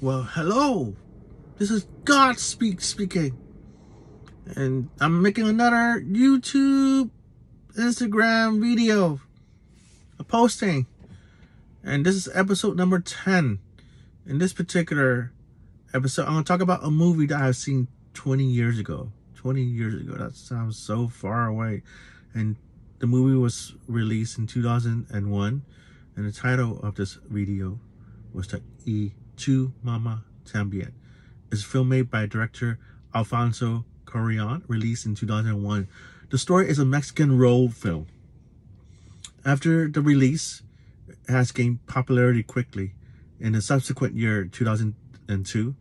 Well, hello. This is God speaking. And I'm making another YouTube, Instagram video, a posting. And this is episode number 10. In this particular episode, I'm going to talk about a movie that I've seen 20 years ago. 20 years ago. That sounds so far away. And the movie was released in 2001. And the title of this video was Y Tu Mamá También. It's a film made by director Alfonso Cuarón, released in 2001. The story is a Mexican road film. After the release, it has gained popularity quickly. In the subsequent year, 2002,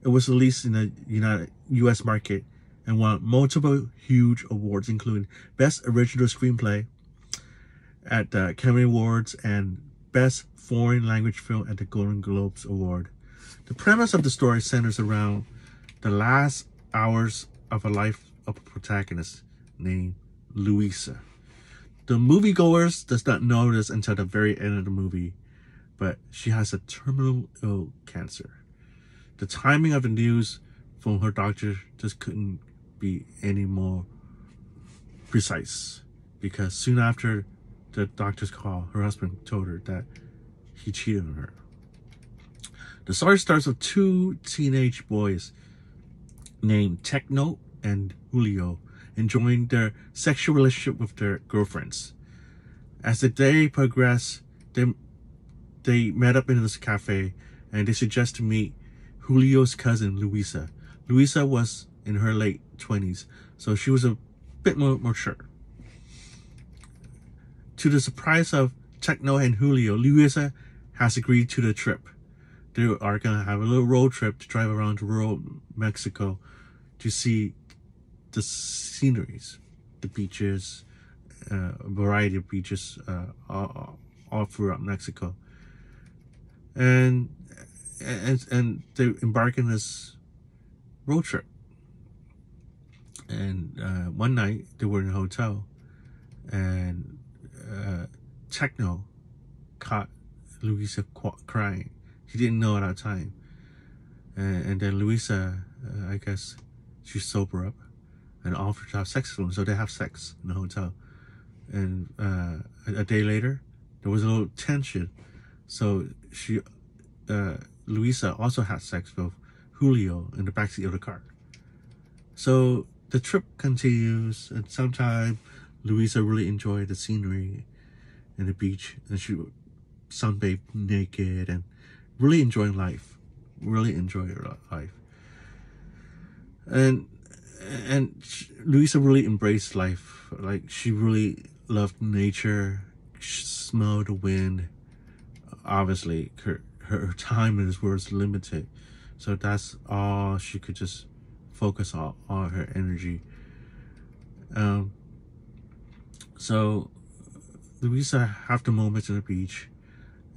it was released in the U.S. market and won multiple huge awards, including Best Original Screenplay at the Academy Awards and Best Foreign Language Film at the Golden Globes Award. The premise of the story centers around the last hours of a life of a protagonist named Luisa. The moviegoers does not know this until the very end of the movie, but she has a terminal ill cancer. The timing of the news from her doctor just couldn't be any more precise, because soon after the doctor's call, her husband told her that he cheated on her. The story starts with two teenage boys named Tecno and Julio enjoying their sexual relationship with their girlfriends. As the day progressed, they met up in this cafe and they suggest to meet Julio's cousin, Luisa. Luisa was in her late 20s, so she was a bit more mature. To the surprise of Tecno and Julio, Luisa has agreed to the trip. They are going to have a little road trip to drive around rural Mexico to see the sceneries, the beaches, a variety of beaches all throughout Mexico. And they embark in this road trip. And one night they were in a hotel, and Tecno caught Luisa crying. He didn't know at that time. And then Luisa, I guess, she sobered up and offered to have sex with him. So they have sex in the hotel. And a day later, there was a little tension. So Luisa also had sex with Julio in the backseat of the car. So the trip continues, and sometimes Luisa really enjoyed the scenery and the beach, and she would sunbathe naked and really enjoying life. Really enjoy her life. And Luisa really embraced life. Like, she really loved nature. She smelled the wind. Obviously, her time in this world is limited, so that's all she could just focus on, all her energy. So Luisa have the moments on the beach,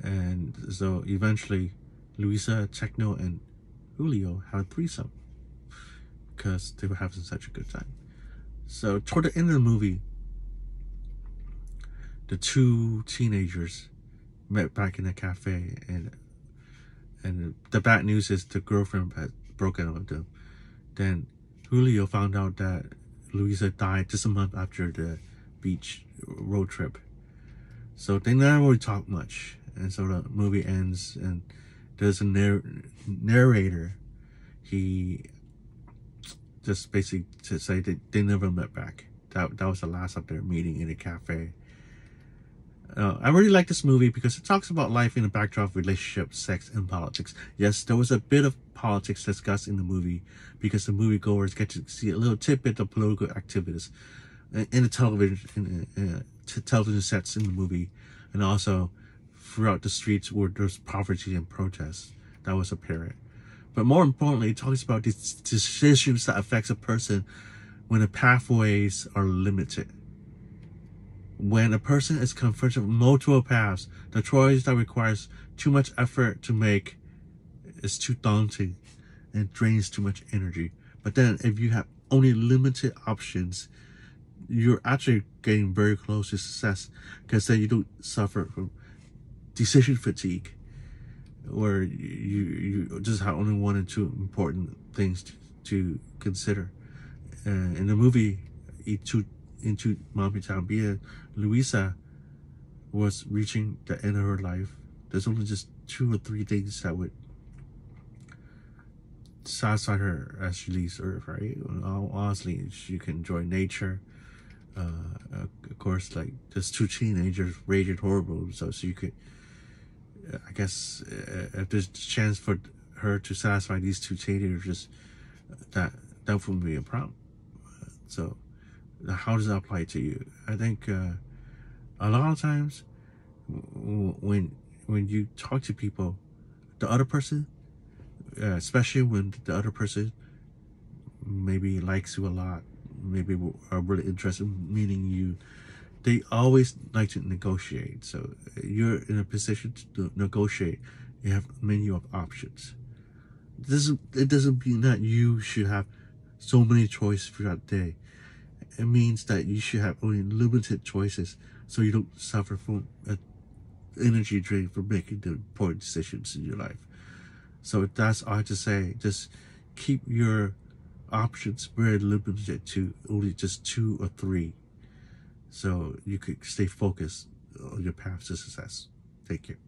and so eventually Luisa, Tecno, and Julio have a threesome because they were having such a good time. So toward the end of the movie, the two teenagers met back in the cafe, and the bad news is the girlfriend had broken up with them. Then Julio found out that Luisa died just a month after the beach road trip. So they never really talk much, and so the movie ends, and there's a narrator. He just basically to say that they never met back. That was the last of their meeting in a cafe. I really like this movie because it talks about life in the backdrop of relationships, sex, and politics. Yes, there was a bit of politics discussed in the movie because the moviegoers get to see a little tidbit of political activities in the television sets in the movie, and also throughout the streets where there's poverty and protests. That was apparent. But more importantly, it talks about these decisions that affects a person when the pathways are limited. When a person is confronted with multiple paths, the choice that requires too much effort to make is too daunting and drains too much energy. But then if you have only limited options, you're actually getting very close to success, because then you don't suffer from decision fatigue. where you just have only one or two important things to consider. In the movie Into Mommy Town, Louisa was reaching the end of her life. There's only just 2 or 3 things that would satisfy her as she leaves Earth, right? Honestly, she can enjoy nature. Of course, like there's 2 teenagers raging horrible, so you could, I guess, if there's a chance for her to satisfy these 2 teenagers, that wouldn't be a problem. So, how does that apply to you? I think a lot of times when you talk to people, the other person, especially when the other person maybe likes you a lot, maybe are really interested in meeting you, they always like to negotiate. So you're in a position to negotiate. You have a menu of options. It doesn't mean that you should have so many choices throughout the day. It means that you should have only limited choices, so you don't suffer from an energy drain for making the important decisions in your life. So that's all I have to say. Just keep your options very limited to only just 2 or 3, so you could stay focused on your path to success. Take care.